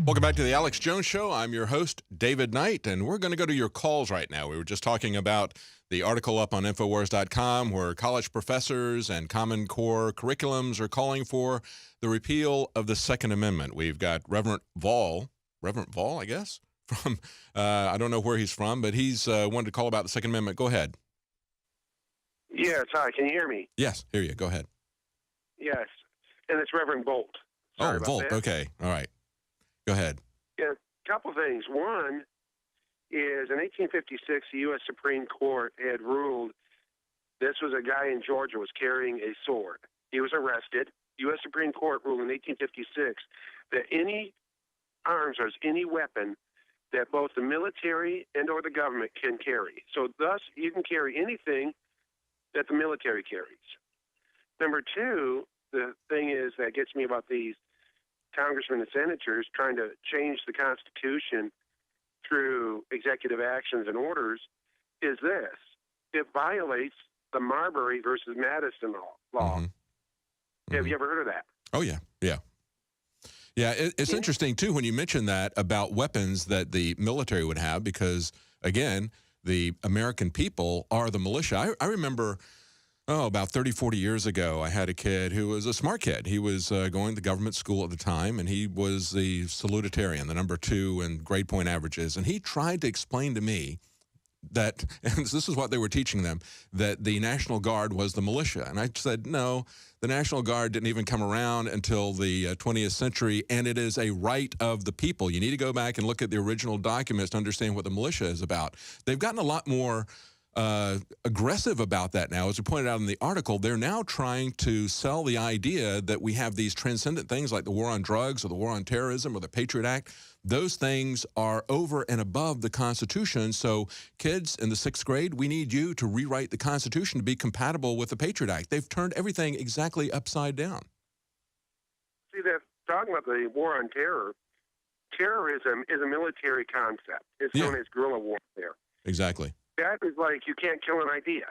Welcome back to the Alex Jones Show. I'm your host, David Knight, and we're going to go to your calls right now. We were just talking about the article up on Infowars.com where college professors and Common Core curriculums are calling for the repeal of the Second Amendment. We've got Reverend Vaughn, I guess, from, I don't know where he's from, but he's wanted to call about the Second Amendment. Go ahead. Yes, hi, can you hear me? Yes, hear you. Go ahead. Yes, and it's Reverend Bolt. Sorry about Volt, that. okay, all right. Go ahead. Yeah, a couple things. One is in 1856, the U.S. Supreme Court had ruled this was a guy in Georgia was carrying a sword. He was arrested. U.S. Supreme Court ruled in 1856 that any arms or any weapon that both the military and or the government can carry. So thus, you can carry anything that the military carries. Number two, the thing is that gets me about these congressmen and senators trying to change the Constitution through executive actions and orders is this. It violates the Marbury versus Madison law. Have you ever heard of that? Oh, yeah, yeah. Yeah, it's interesting, too, when you mention that about weapons that the military would have because, again, the American people are the militia. I remember... about 30, 40 years ago, I had a kid who was a smart kid. He was going to government school at the time, and he was the salutatorian, the number 2 in grade point averages. And he tried to explain to me that, and this is what they were teaching them, that the National Guard was the militia. And I said, no, the National Guard didn't even come around until the 20th century, and it is a right of the people. You need to go back and look at the original documents to understand what the militia is about. They've gotten a lot more aggressive about that now. As we pointed out in the article, they're now trying to sell the idea that we have these transcendent things like the war on drugs or the war on terrorism or the Patriot Act. Those things are over and above the Constitution. So kids in the 6th grade, we need you to rewrite the Constitution to be compatible with the Patriot Act. They've turned everything exactly upside down. See, that talking about the war on terror, terrorism is a military concept. It's known as guerrilla warfare. Exactly. That is like you can't kill an idea.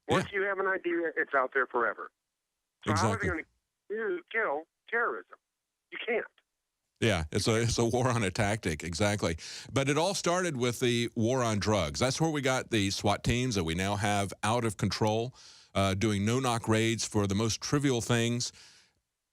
Once you have an idea, it's out there forever. So how are they going to kill terrorism? You can't. Yeah, it's a war on a tactic, exactly. But it all started with the war on drugs. That's where we got the SWAT teams that we now have out of control, doing no-knock raids for the most trivial things.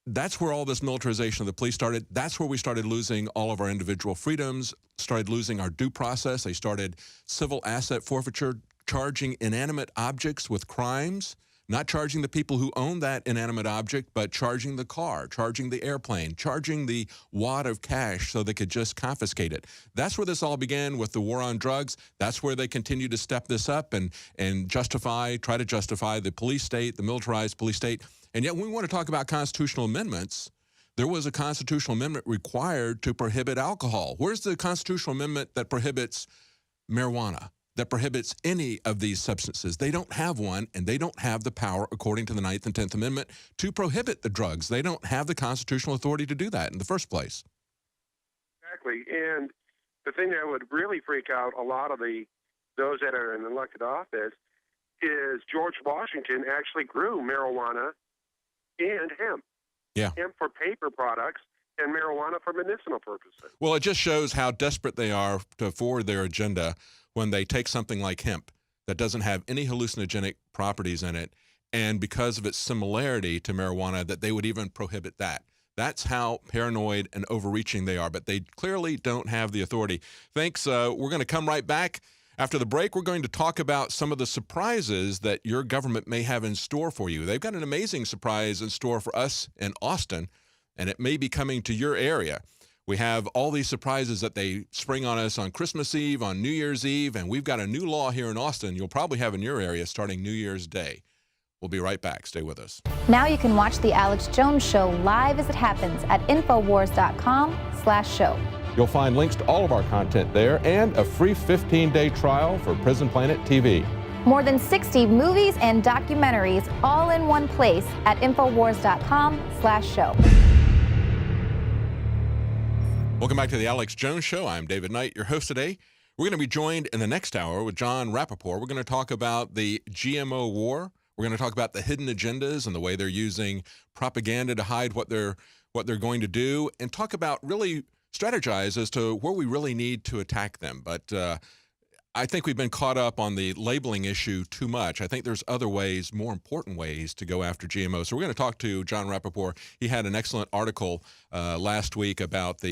That's where all this militarization of the police started. That's where we started losing all of our individual freedoms, started losing our due process. They started civil asset forfeiture, charging inanimate objects with crimes, not charging the people who own that inanimate object, but charging the car, charging the airplane, charging the wad of cash so they could just confiscate it. That's where this all began with the war on drugs. That's where they continue to step this up and try to justify the police state, the militarized police state. And yet when we want to talk about constitutional amendments, there was a constitutional amendment required to prohibit alcohol. Where's the constitutional amendment that prohibits marijuana, that prohibits any of these substances? They don't have one, and they don't have the power, according to the 9th and 10th Amendment, to prohibit the drugs. They don't have the constitutional authority to do that in the first place. Exactly. And the thing that would really freak out a lot of those that are in elected office is George Washington actually grew marijuana and hemp. Yeah. Hemp for paper products and marijuana for medicinal purposes. Well, it just shows how desperate they are to forward their agenda when they take something like hemp that doesn't have any hallucinogenic properties in it, and because of its similarity to marijuana, that they would even prohibit that. That's how paranoid and overreaching they are, but they clearly don't have the authority. Thanks. We're going to come right back. After the break, we're going to talk about some of the surprises that your government may have in store for you. They've got an amazing surprise in store for us in Austin, and it may be coming to your area. We have all these surprises that they spring on us on Christmas Eve, on New Year's Eve, and we've got a new law here in Austin you'll probably have in your area starting New Year's Day. We'll be right back. Stay with us. Now you can watch The Alex Jones Show live as it happens at Infowars.com/show. You'll find links to all of our content there and a free 15-day trial for Prison Planet TV. More than 60 movies and documentaries all in one place at Infowars.com/show. Welcome back to the Alex Jones Show. I'm David Knight, your host today. We're going to be joined in the next hour with John Rappaport. We're going to talk about the GMO war. We're going to talk about the hidden agendas and the way they're using propaganda to hide what they're going to do, and talk about really strategize as to where we really need to attack them. But I think we've been caught up on the labeling issue too much. I think there's other ways, more important ways, to go after GMO. So we're going to talk to John Rappaport. He had an excellent article last week about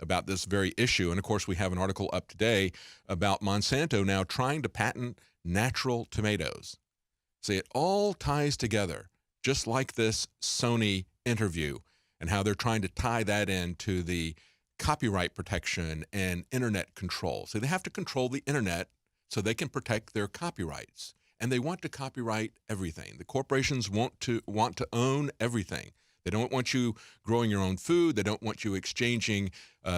about this very issue. And, of course, we have an article up today about Monsanto now trying to patent natural tomatoes. See, it all ties together, just like this Sony interview and how they're trying to tie that into the copyright protection and internet control. So they have to control the internet so they can protect their copyrights. And they want to copyright everything. The corporations want to own everything. They don't want you growing your own food. They don't want you exchanging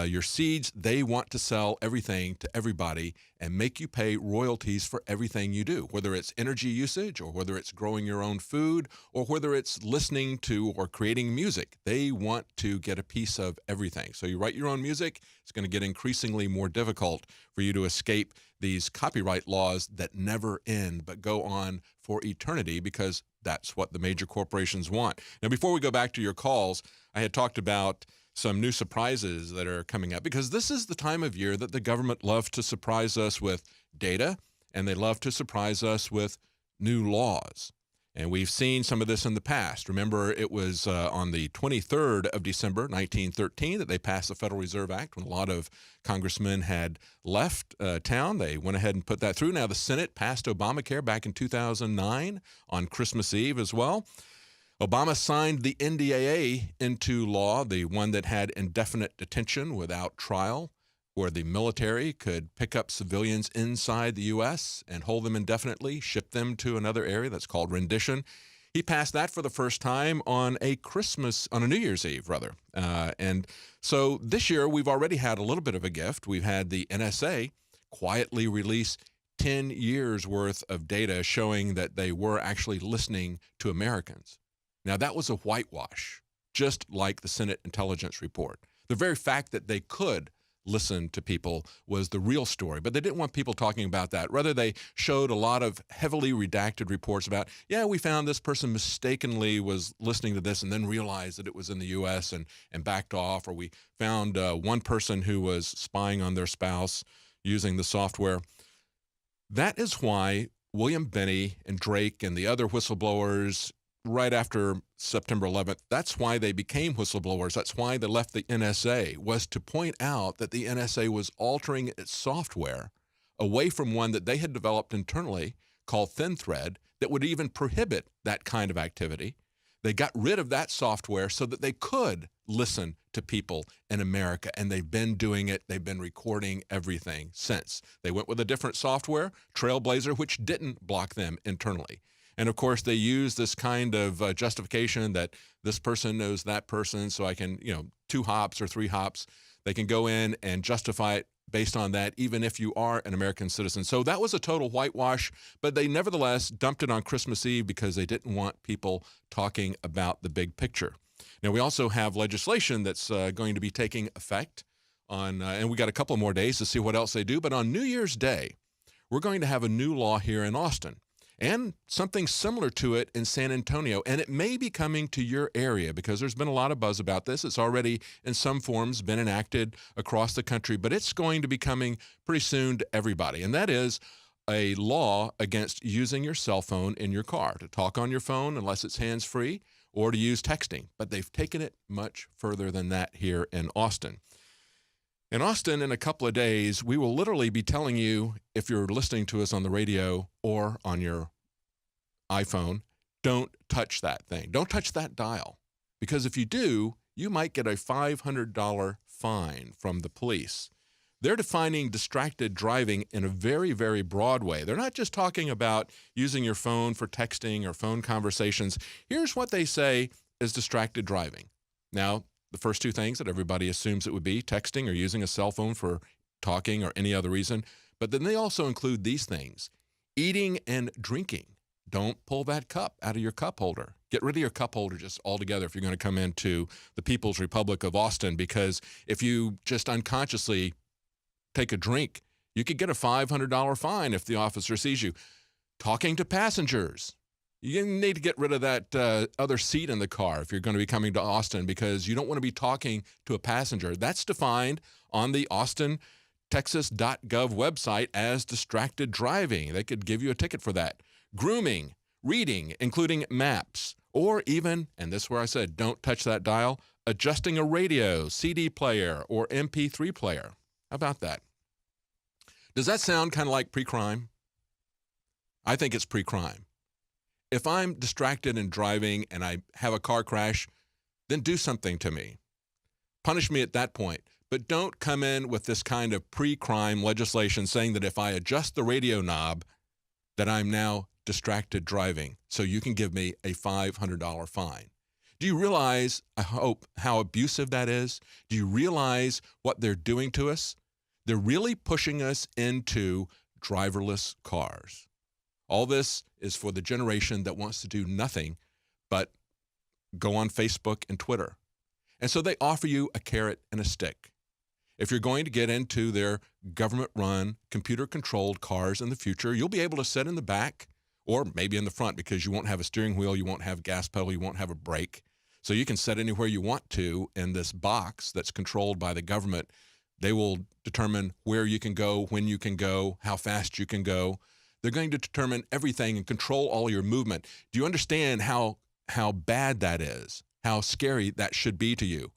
your seeds. They want to sell everything to everybody and make you pay royalties for everything you do, whether it's energy usage or whether it's growing your own food or whether it's listening to or creating music. They want to get a piece of everything. So you write your own music, it's going to get increasingly more difficult for you to escape these copyright laws that never end but go on for eternity, because that's what the major corporations want. Now, before we go back to your calls, I had talked about some new surprises that are coming up, because this is the time of year that the government loves to surprise us with data, and they love to surprise us with new laws. And we've seen some of this in the past. Remember, it was on the 23rd of December, 1913, that they passed the Federal Reserve Act when a lot of congressmen had left town. They went ahead and put that through. Now, the Senate passed Obamacare back in 2009 on Christmas Eve as well. Obama signed the NDAA into law, the one that had indefinite detention without trial, where the military could pick up civilians inside the U.S. and hold them indefinitely, ship them to another area. That's called rendition. He passed that for the first time on a New Year's Eve, rather. And so this year, we've already had a little bit of a gift. We've had the NSA quietly release 10 years worth of data showing that they were actually listening to Americans. Now, that was a whitewash, just like the Senate intelligence report. The very fact that they could listen to people was the real story, but they didn't want people talking about that. Rather, they showed a lot of heavily redacted reports about, yeah, we found this person mistakenly was listening to this and then realized that it was in the U.S. and backed off, or we found one person who was spying on their spouse using the software. That is why William Binney and Drake and the other whistleblowers right after September 11th, that's why they became whistleblowers. That's why they left the NSA, was to point out that the NSA was altering its software away from one that they had developed internally called ThinThread that would even prohibit that kind of activity. They got rid of that software so that they could listen to people in America, and they've been doing it. They've been recording everything since. They went with a different software, Trailblazer, which didn't block them internally. And, of course, they use this kind of justification that this person knows that person, so I can, 2 hops or 3 hops. They can go in and justify it based on that, even if you are an American citizen. So that was a total whitewash, but they nevertheless dumped it on Christmas Eve because they didn't want people talking about the big picture. Now, we also have legislation that's going to be taking effect on, and we got a couple more days to see what else they do, but on New Year's Day, we're going to have a new law here in Austin, and something similar to it in San Antonio. And it may be coming to your area because there's been a lot of buzz about this. It's already, in some forms, been enacted across the country, but it's going to be coming pretty soon to everybody. And that is a law against using your cell phone in your car, to talk on your phone unless it's hands-free, or to use texting. But they've taken it much further than that here in Austin. In Austin, in a couple of days, we will literally be telling you, if you're listening to us on the radio or on your iPhone, don't touch that thing. Don't touch that dial. Because if you do, you might get a $500 fine from the police. They're defining distracted driving in a very, very broad way. They're not just talking about using your phone for texting or phone conversations. Here's what they say is distracted driving. Now, the first 2 things that everybody assumes it would be, texting or using a cell phone for talking or any other reason. But then they also include these things: eating and drinking. Don't pull that cup out of your cup holder. Get rid of your cup holder just altogether if you're going to come into the People's Republic of Austin, because if you just unconsciously take a drink, you could get a $500 fine if the officer sees you. Talking to passengers. You need to get rid of that other seat in the car if you're going to be coming to Austin, because you don't want to be talking to a passenger. That's defined on the AustinTexas.gov website as distracted driving. They could give you a ticket for that. Grooming, reading, including maps, or even, and this is where I said don't touch that dial, adjusting a radio, CD player, or MP3 player. How about that? Does that sound kind of like pre-crime? I think it's pre-crime. If I'm distracted and driving and I have a car crash, then do something to me. Punish me at that point. But don't come in with this kind of pre-crime legislation saying that if I adjust the radio knob, that I'm now distracted driving, so you can give me a $500 fine. Do you realize, I hope, how abusive that is? Do you realize what they're doing to us? They're really pushing us into driverless cars. All this is for the generation that wants to do nothing but go on Facebook and Twitter. And so they offer you a carrot and a stick. If you're going to get into their government-run, computer-controlled cars in the future, you'll be able to sit in the back or maybe in the front, because you won't have a steering wheel, you won't have a gas pedal, you won't have a brake. So you can sit anywhere you want to in this box that's controlled by the government. They will determine where you can go, when you can go, how fast you can go. They're going to determine everything and control all your movement. Do you understand how bad that is, how scary that should be to you?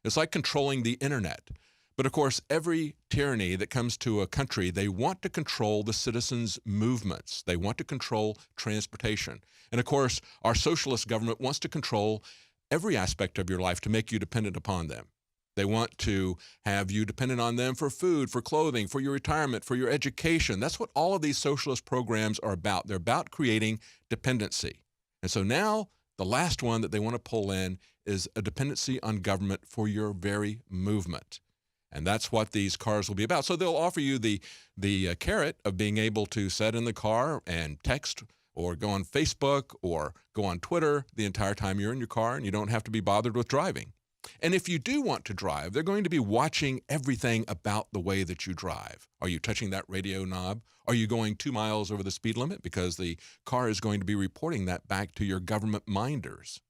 It's like controlling the internet. But of course, every tyranny that comes to a country, they want to control the citizens' movements. They want to control transportation. And of course, our socialist government wants to control every aspect of your life to make you dependent upon them. They want to have you dependent on them for food, for clothing, for your retirement, for your education. That's what all of these socialist programs are about. They're about creating dependency. And so now the last one that they want to pull in is a dependency on government for your very movement. And that's what these cars will be about. So they'll offer you the carrot of being able to sit in the car and text or go on Facebook or go on Twitter the entire time you're in your car, and you don't have to be bothered with driving. And if you do want to drive, they're going to be watching everything about the way that you drive. Are you touching that radio knob? Are you going 2 miles over the speed limit? Because the car is going to be reporting that back to your government minders.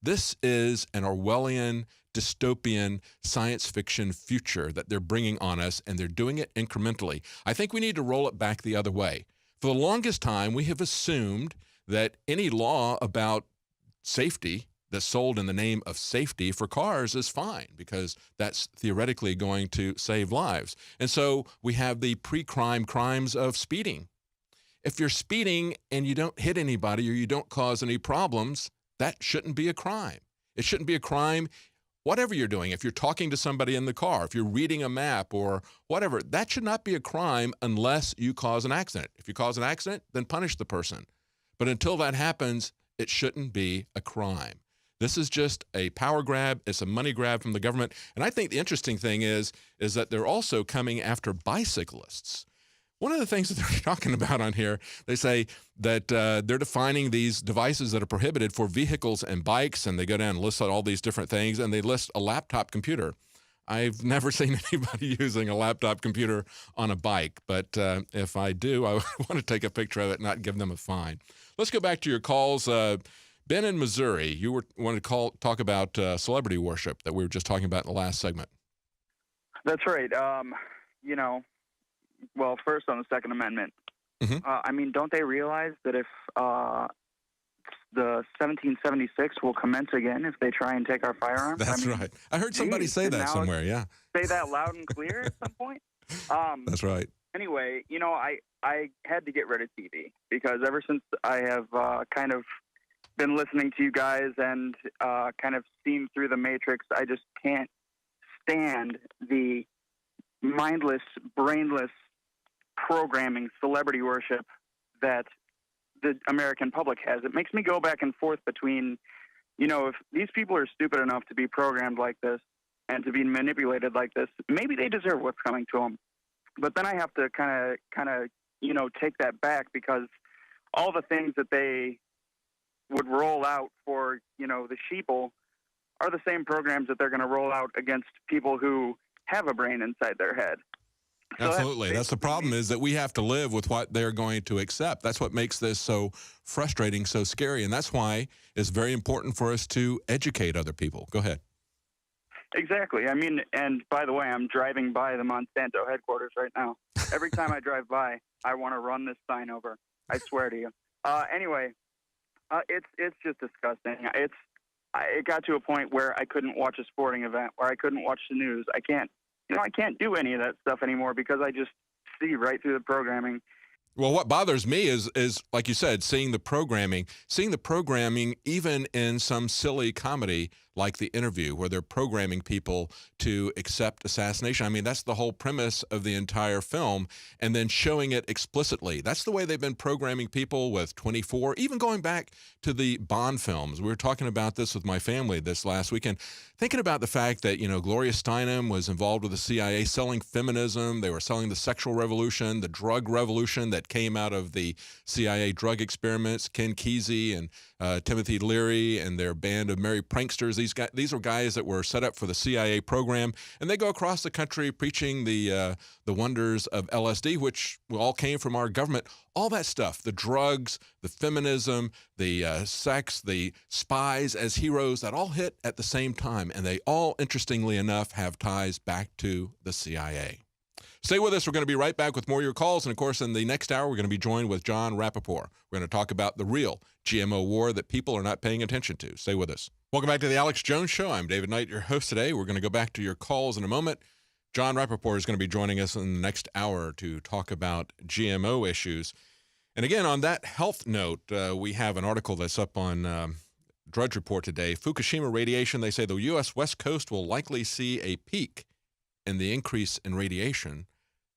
This is an Orwellian, dystopian, science fiction future that they're bringing on us, and they're doing it incrementally. I think we need to roll it back the other way. For the longest time, we have assumed that any law about safety that's sold in the name of safety for cars is fine, because that's theoretically going to save lives. And so we have the pre-crime crimes of speeding. If you're speeding and you don't hit anybody or you don't cause any problems, that shouldn't be a crime. It shouldn't be a crime, whatever you're doing. If you're talking to somebody in the car, if you're reading a map or whatever, that should not be a crime unless you cause an accident. If you cause an accident, then punish the person. But until that happens, it shouldn't be a crime. This is just a power grab. It's a money grab from the government. And I think the interesting thing is that they're also coming after bicyclists. One of the things that they're talking about on here, they say that they're defining these devices that are prohibited for vehicles and bikes, and they go down and list out all these different things, and they list a laptop computer. I've never seen anybody using a laptop computer on a bike, but if I do, I want to take a picture of it and not give them a fine. Let's go back to your calls. Ben in Missouri, you wanted to talk about celebrity worship that we were just talking about in the last segment. That's right. Well, first on the Second Amendment, don't they realize that if the 1776 will commence again if they try and take our firearms? That's right. I heard somebody say that somewhere, yeah. Say that loud and clear at some point? That's right. Anyway, I had to get rid of TV because ever since I have kind of been listening to you guys and kind of seen through the Matrix, I just can't stand the mindless, brainless programming, celebrity worship that the American public has. It makes me go back and forth between, if these people are stupid enough to be programmed like this and to be manipulated like this, maybe they deserve what's coming to them. But then I have to kind of, take that back, because all the things that they would roll out for, the sheeple are the same programs that they're going to roll out against people who have a brain inside their head. Absolutely. That's the problem, is that we have to live with what they're going to accept. That's what makes this so frustrating, so scary. And that's why it's very important for us to educate other people. Go ahead. Exactly. I mean, and by the way, I'm driving by the Monsanto headquarters right now. Every time I drive by, I want to run this sign over. I swear to you. Anyway, it's just disgusting. It got to a point where I couldn't watch a sporting event, where I couldn't watch the news. I can't do any of that stuff anymore because I just see right through the programming. Well, what bothers me is like you said, seeing the programming even in some silly comedy like The Interview, where they're programming people to accept assassination. I mean, that's the whole premise of the entire film, and then showing it explicitly. That's the way they've been programming people with 24, even going back to the Bond films. We were talking about this with my family this last weekend, thinking about the fact that, Gloria Steinem was involved with the CIA selling feminism. They were selling the sexual revolution, the drug revolution that came out of the CIA drug experiments. Ken Kesey and Timothy Leary and their band of merry pranksters. These were guys that were set up for the CIA program, and they go across the country preaching the wonders of LSD, which all came from our government. All that stuff, the drugs, the feminism, the sex, the spies as heroes, that all hit at the same time, and they all, interestingly enough, have ties back to the CIA. Stay with us. We're going to be right back with more of your calls. And, of course, in the next hour, we're going to be joined with John Rappaport. We're going to talk about the real GMO war that people are not paying attention to. Stay with us. Welcome back to the Alex Jones Show. I'm David Knight, your host today. We're going to go back to your calls in a moment. John Rappaport is going to be joining us in the next hour to talk about GMO issues. And, again, on that health note, we have an article that's up on Drudge Report today. Fukushima radiation, they say the U.S. West Coast will likely see a peak in the increase in radiation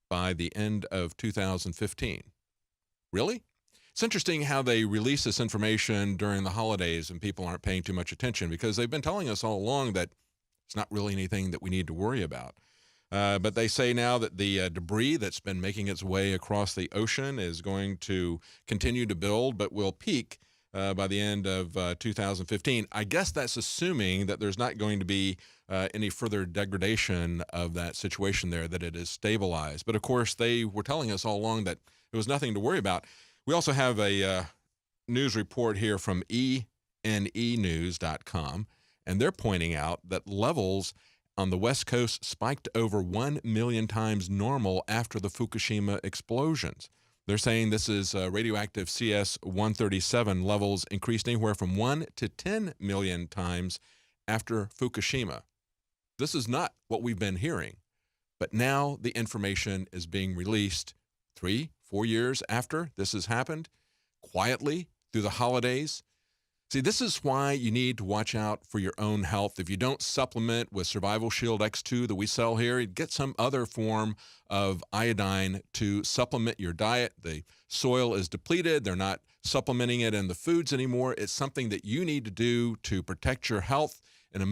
by the end of 2015. Really? It's interesting how they release this information during the holidays and people aren't paying too much attention, because they've been telling us all along that it's not really anything that we need to worry about. But they say now that the debris that's been making its way across the ocean is going to continue to build, but will peak by the end of 2015. I guess that's assuming that there's not going to be any further degradation of that situation there, that it is stabilized. But, of course, they were telling us all along that there was nothing to worry about. We also have a news report here from enenews.com, and they're pointing out that levels on the West Coast spiked over 1 million times normal after the Fukushima explosions. They're saying this is radioactive CS-137 levels increased anywhere from 1 to 10 million times after Fukushima. This is not what we've been hearing, but now the information is being released 3-4 years after this has happened, quietly through the holidays. See, this is why you need to watch out for your own health. If you don't supplement with Survival Shield X2 that we sell here, get some other form of iodine to supplement your diet. The soil is depleted. They're not supplementing it in the foods anymore. It's something that you need to do to protect your health in a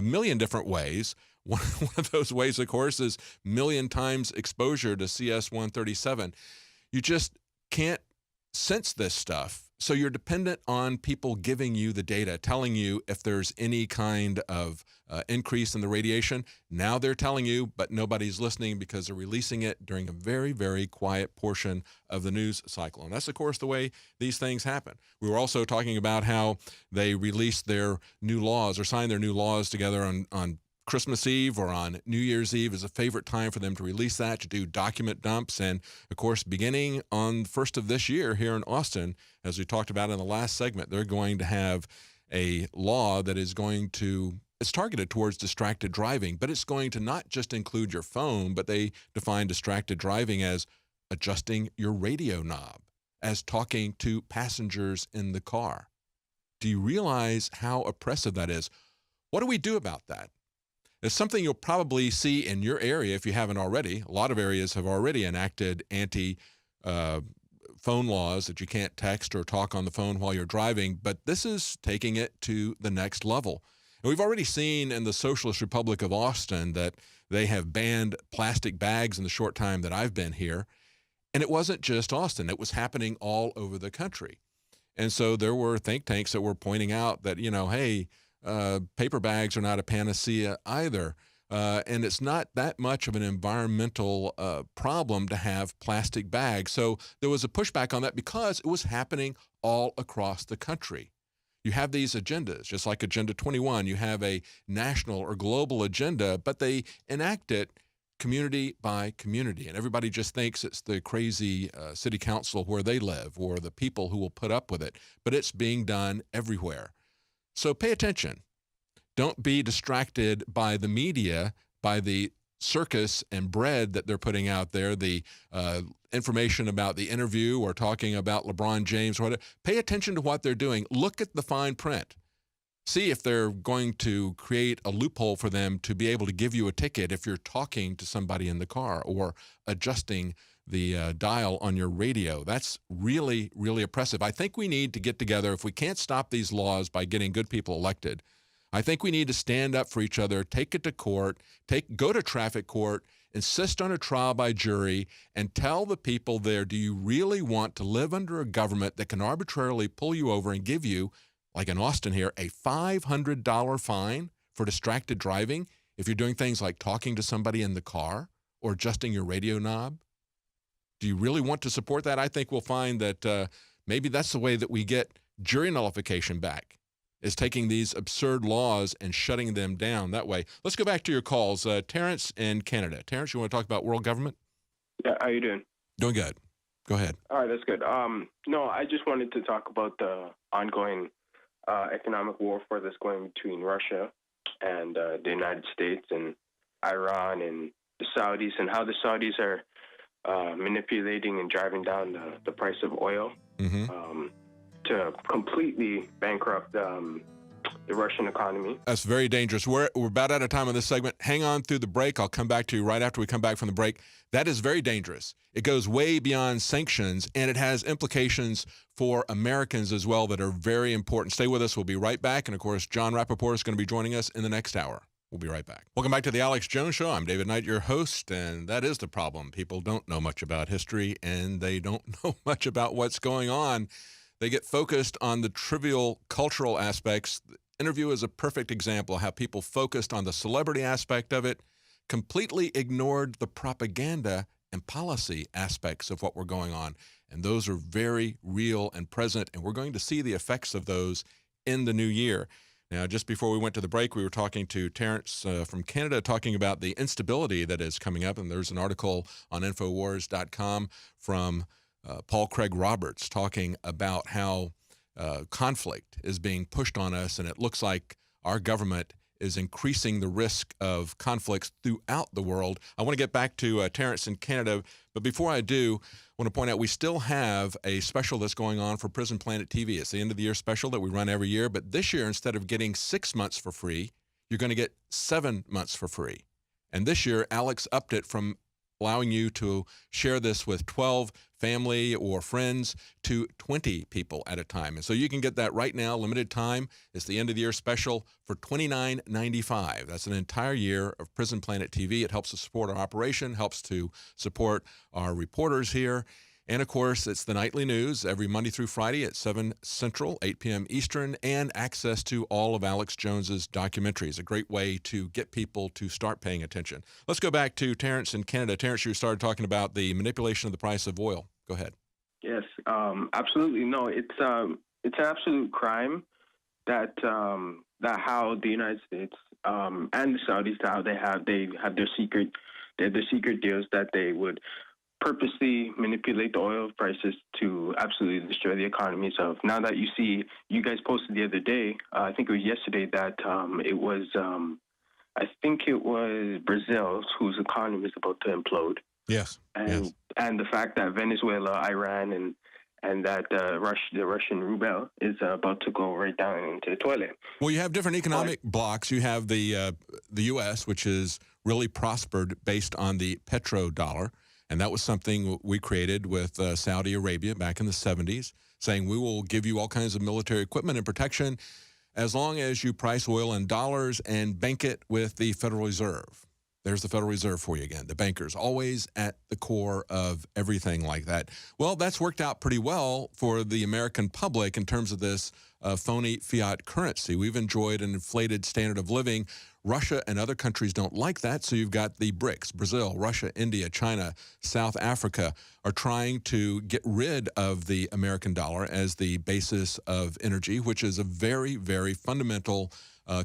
million different ways. One of those ways, of course, is million times exposure to CS-137. You just can't sense this stuff. So you're dependent on people giving you the data, telling you if there's any kind of increase in the radiation. Now they're telling you, but nobody's listening because they're releasing it during a very, very quiet portion of the news cycle. And that's, of course, the way these things happen. We were also talking about how they released their new laws or signed their new laws together on Christmas Eve or on New Year's Eve is a favorite time for them to release that, to do document dumps. And, of course, beginning on the 1st of this year here in Austin, as we talked about in the last segment, they're going to have a law that is it's targeted towards distracted driving, but it's going to not just include your phone, but they define distracted driving as adjusting your radio knob, as talking to passengers in the car. Do you realize how oppressive that is? What do we do about that? It's something you'll probably see in your area if you haven't already. A lot of areas have already enacted anti-phone laws that you can't text or talk on the phone while you're driving, but this is taking it to the next level. And we've already seen in the Socialist Republic of Austin that they have banned plastic bags in the short time that I've been here. And it wasn't just Austin. It was happening all over the country. And so there were think tanks that were pointing out that, hey, paper bags are not a panacea either. and it's not that much of an environmental problem to have plastic bags. So there was a pushback on that because it was happening all across the country. You have these agendas, just like Agenda 21. You have a national or global agenda, but they enact it community by community. And everybody just thinks it's the crazy city council where they live or the people who will put up with it. But it's being done everywhere. So pay attention. Don't be distracted by the media, by the circus and bread that they're putting out there, the information about the interview or talking about LeBron James or whatever. Pay attention to what they're doing. Look at the fine print. See if they're going to create a loophole for them to be able to give you a ticket if you're talking to somebody in the car or adjusting the dial on your radio. That's really, really oppressive. I think we need to get together. If we can't stop these laws by getting good people elected, I think we need to stand up for each other, take it to court, go to traffic court, insist on a trial by jury, and tell the people there, do you really want to live under a government that can arbitrarily pull you over and give you, like in Austin here, a $500 fine for distracted driving if you're doing things like talking to somebody in the car or adjusting your radio knob? Do you really want to support that? I think we'll find that maybe that's the way that we get jury nullification back, is taking these absurd laws and shutting them down that way. Let's go back to your calls. Terrence in Canada. Terrence, you want to talk about world government? Yeah, how you doing? Doing good. Go ahead. All right, that's good. No, I just wanted to talk about the ongoing economic warfare that's going between Russia and the United States and Iran and the Saudis, and how the Saudis are manipulating and driving down the price of oil. To completely bankrupt the Russian economy. That's very dangerous. We're about out of time on this segment. Hang on through the break. I'll come back to you right after we come back from the break. That is very dangerous. It goes way beyond sanctions, and it has implications for Americans as well that are very important. Stay with us. We'll be right back. And, of course, John Rappaport is going to be joining us in the next hour. We'll be right back. Welcome back to the Alex Jones Show. I'm David Knight, your host, and that is the problem. People don't know much about history, and they don't know much about what's going on. They get focused on the trivial cultural aspects. The interview is a perfect example of how people focused on the celebrity aspect of it, completely ignored the propaganda and policy aspects of what were going on. And those are very real and present, and we're going to see the effects of those in the new year. Now, just before we went to the break, we were talking to Terrence from Canada, talking about the instability that is coming up. And there's an article on Infowars.com from Paul Craig Roberts talking about how conflict is being pushed on us, and it looks like our government is increasing the risk of conflicts throughout the world. I want to get back to Terrence in Canada, but before I do, I want to point out we still have a special that's going on for Prison Planet TV. It's the end of the year special that we run every year, but this year, instead of getting 6 months for free, you're going to get 7 months for free. And this year, Alex upped it from allowing you to share this with 12 family or friends to 20 people at a time. And so you can get that right now, limited time. It's the end of the year special for $29.95. That's an entire year of Prison Planet TV. It helps to support our operation, helps to support our reporters here. And, of course, it's the nightly news every Monday through Friday at 7 Central, 8 p.m. Eastern, and access to all of Alex Jones's documentaries. A great way to get people to start paying attention. Let's go back to Terrence in Canada. Terrence, you started talking about the manipulation of the price of oil. Go ahead. Yes, absolutely. No, it's an absolute crime that how the United States and the Saudis, how they have their secret deals that they would purposely manipulate the oil prices to absolutely destroy the economies of. Now that you guys posted the other day, I think it was yesterday, that it was Brazil whose economy is about to implode. Yes. And the fact that Venezuela, Iran, and that the Russian ruble is about to go right down into the toilet. Well, you have different economic blocks. You have the U.S., which has really prospered based on the petrodollar. And that was something we created with Saudi Arabia back in the 70s, saying we will give you all kinds of military equipment and protection as long as you price oil in dollars and bank it with the Federal Reserve. There's the Federal Reserve for you again. The bankers, always at the core of everything like that. Well, that's worked out pretty well for the American public in terms of this phony fiat currency. We've enjoyed an inflated standard of living. Russia and other countries don't like that, so you've got the BRICS, Brazil, Russia, India, China, South Africa, are trying to get rid of the American dollar as the basis of energy, which is a very, very fundamental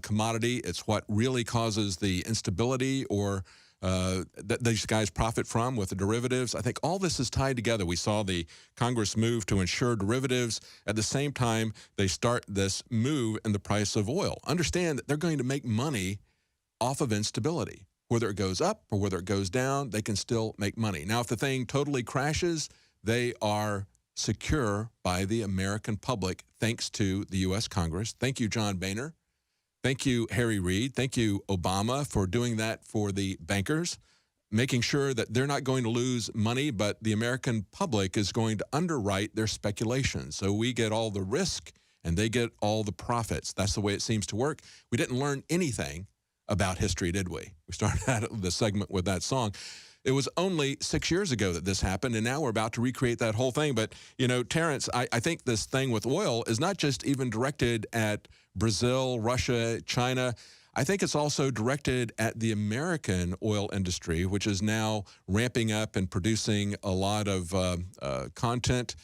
commodity. It's what really causes the instability or that these guys profit from with the derivatives. I think all this is tied together. We saw the Congress move to insure derivatives. At the same time, they start this move in the price of oil. Understand that they're going to make money off of instability. Whether it goes up or whether it goes down, they can still make money. Now, if the thing totally crashes, they are secure by the American public, thanks to the U.S. Congress. Thank you, John Boehner. Thank you, Harry Reid. Thank you, Obama, for doing that for the bankers, making sure that they're not going to lose money, but the American public is going to underwrite their speculation. So we get all the risk and they get all the profits. That's the way it seems to work. We didn't learn anything about history, did we? We started out the segment with that song. It was only 6 years ago that this happened, and now we're about to recreate that whole thing. But, you know, Terrence, I think this thing with oil is not just even directed at Brazil, Russia, China. I think it's also directed at the American oil industry, which is now ramping up and producing a lot of content.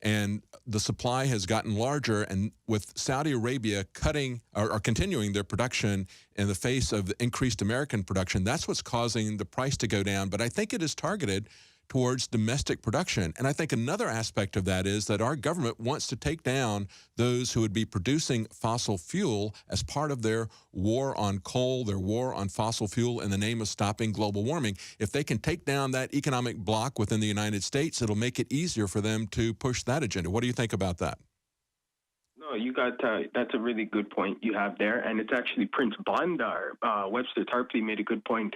And the supply has gotten larger, and with Saudi Arabia cutting or continuing their production in the face of the increased American production, that's what's causing the price to go down. But I think it is targeted towards domestic production. And I think another aspect of that is that our government wants to take down those who would be producing fossil fuel as part of their war on coal, their war on fossil fuel in the name of stopping global warming. If they can take down that economic bloc within the United States, it'll make it easier for them to push that agenda. What do you think about that? No, you got that's a really good point you have there, and it's actually Prince Bandar. Webster Tarpley made a good point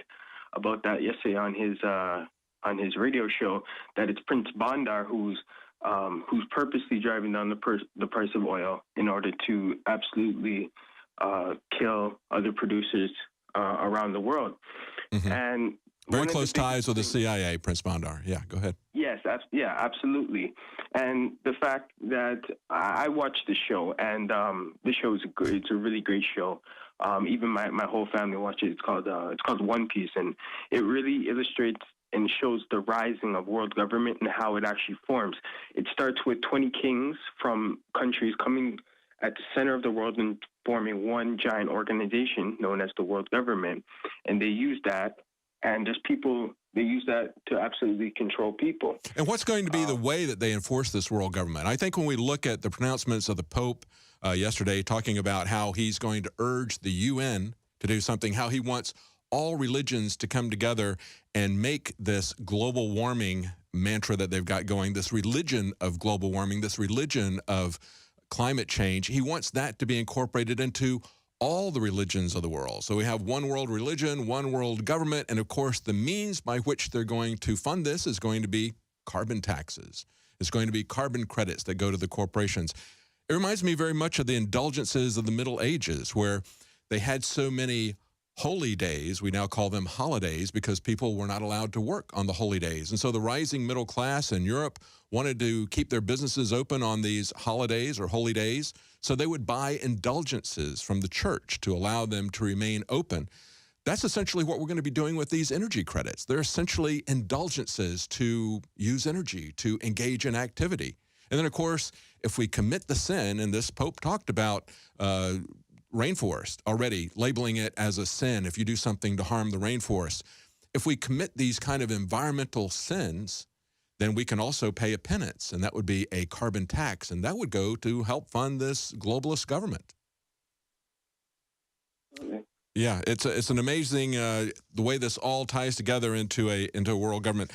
about that yesterday on his radio show, that it's Prince Bandar who's purposely driving down the price of oil in order to absolutely kill other producers around the world. Mm-hmm. And very close ties with the CIA, Prince Bandar. Yeah, go ahead. Yes, yeah, absolutely. And the fact that I watched the show, and the show is it's a really great show. Even my whole family watched it. It's called One Piece, and it really illustrates and shows the rising of world government and how it actually forms. It starts with 20 kings from countries coming at the center of the world and forming one giant organization known as the world government. And they use that, and just people, they use that to absolutely control people. And what's going to be the way that they enforce this world government? I think when we look at the pronouncements of the Pope yesterday, talking about how he's going to urge the UN to do something, how he wants all religions to come together and make this global warming mantra that they've got going, this religion of global warming, this religion of climate change. He wants that to be incorporated into all the religions of the world. So we have one world religion, one world government, and of course the means by which they're going to fund this is going to be carbon taxes. It's going to be carbon credits that go to the corporations. It reminds me very much of the indulgences of the Middle Ages, where they had so many holy days. We now call them holidays because people were not allowed to work on the holy days. And so the rising middle class in Europe wanted to keep their businesses open on these holidays or holy days. So they would buy indulgences from the church to allow them to remain open. That's essentially what we're going to be doing with these energy credits. They're essentially indulgences to use energy, to engage in activity. And then, of course, if we commit the sin, and this Pope talked about rainforest already, labeling it as a sin if you do something to harm the rainforest. If we commit these kind of environmental sins, then we can also pay a penance, and that would be a carbon tax, and that would go to help fund this globalist government. Okay. Yeah, it's an amazing the way this all ties together into a world government.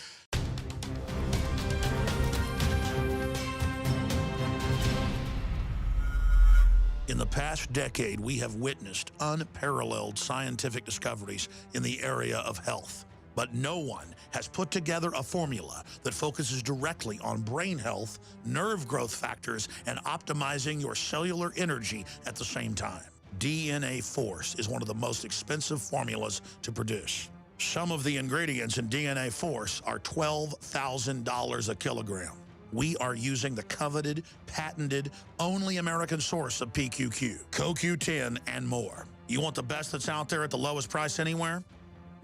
In the past decade, we have witnessed unparalleled scientific discoveries in the area of health. But no one has put together a formula that focuses directly on brain health, nerve growth factors, and optimizing your cellular energy at the same time. DNA Force is one of the most expensive formulas to produce. Some of the ingredients in DNA Force are $12,000 a kilogram. We are using the coveted, patented, only American source of PQQ, CoQ10, and more. You want the best that's out there at the lowest price anywhere?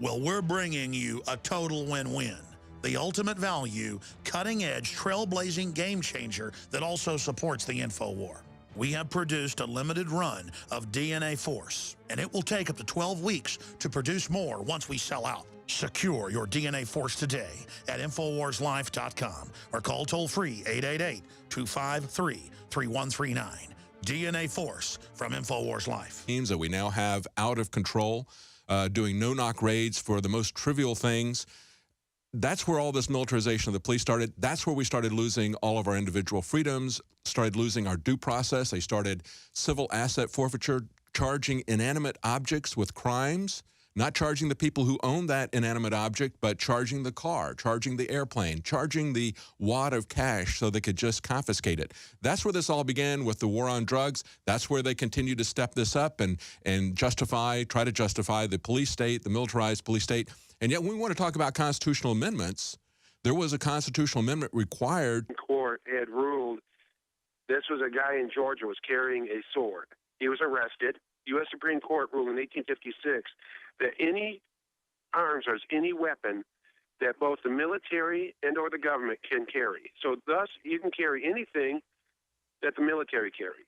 Well, we're bringing you a total win-win. The ultimate value, cutting-edge, trailblazing game changer that also supports the InfoWar. We have produced a limited run of DNA Force, and it will take up to 12 weeks to produce more once we sell out. Secure your DNA Force today at InfoWarsLife.com or call toll-free 888-253-3139. DNA Force from InfoWars Life. Teams that we now have out of control, doing no-knock raids for the most trivial things. That's where all this militarization of the police started. That's where we started losing all of our individual freedoms, started losing our due process. They started civil asset forfeiture, charging inanimate objects with crimes, not charging the people who own that inanimate object, but charging the car, charging the airplane, charging the wad of cash so they could just confiscate it. That's where this all began with the war on drugs. That's where they continue to step this up and try to justify the police state, the militarized police state. And yet when we want to talk about constitutional amendments, there was a constitutional amendment required. Court had ruled this was a guy in Georgia was carrying a sword. He was arrested. U.S. Supreme Court ruled in 1856 that any arms or any weapon that both the military and or the government can carry. So thus, you can carry anything that the military carries.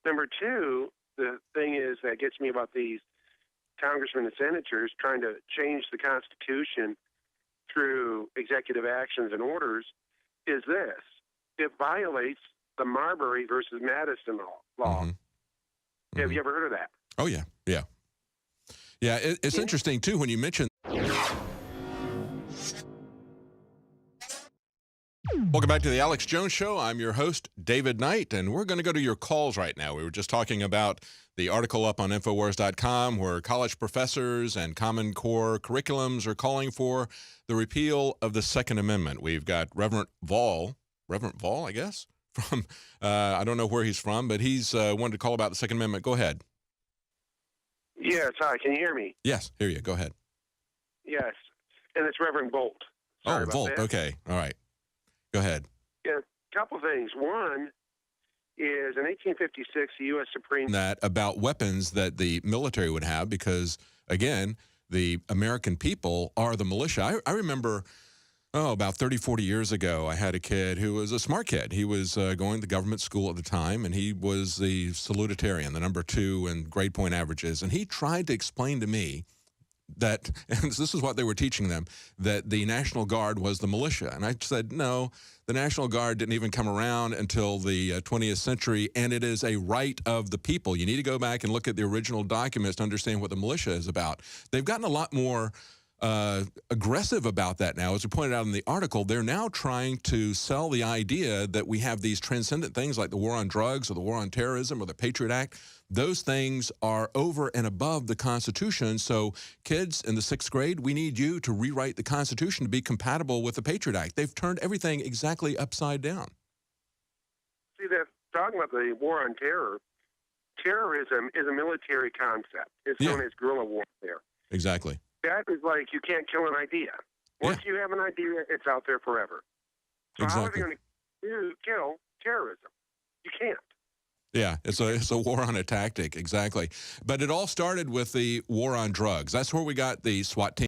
Number two, the thing is that gets me about these congressmen and senators trying to change the Constitution through executive actions and orders is this. It violates the Marbury versus Madison law. Mm-hmm. Have you ever heard of that? Oh, yeah, yeah. Yeah, it's interesting, too, when you mention... Welcome back to the Alex Jones Show. I'm your host, David Knight, and we're going to go to your calls right now. We were just talking about the article up on Infowars.com where college professors and Common Core curriculums are calling for the repeal of the Second Amendment. We've got Reverend Vall, I guess, from, I don't know where he's from, but he's wanted to call about the Second Amendment. Go ahead. Yes, hi, can you hear me? Yes, hear you. Go ahead. Yes, and it's Reverend Bolt. Sorry about Volt, that. okay, all right. Go ahead. Yeah, a couple things. One is in 1856, the U.S. Supreme... That about weapons that the military would have because, again, the American people are the militia. I remember, about 30, 40 years ago, I had a kid who was a smart kid. He was going to government school at the time, and he was the salutatorian, the number 2 in grade point averages. And he tried to explain to me that, and this is what they were teaching them, that the National Guard was the militia. And I said, no, the National Guard didn't even come around until the 20th century, and it is a right of the people. You need to go back and look at the original documents to understand what the militia is about. They've gotten a lot more aggressive about that now. As we pointed out in the article, they're now trying to sell the idea that we have these transcendent things like the war on drugs or the war on terrorism or the Patriot Act. Those things are over and above the Constitution. So kids in the 6th grade, we need you to rewrite the Constitution to be compatible with the Patriot Act. They've turned everything exactly upside down. See, that talking about the war on terror, terrorism is a military concept. It's known as guerrilla warfare. Exactly. That is like you can't kill an idea. Once you have an idea, it's out there forever. So how are they going to kill terrorism? You can't. Yeah, it's a war on a tactic, exactly. But it all started with the war on drugs. That's where we got the SWAT team.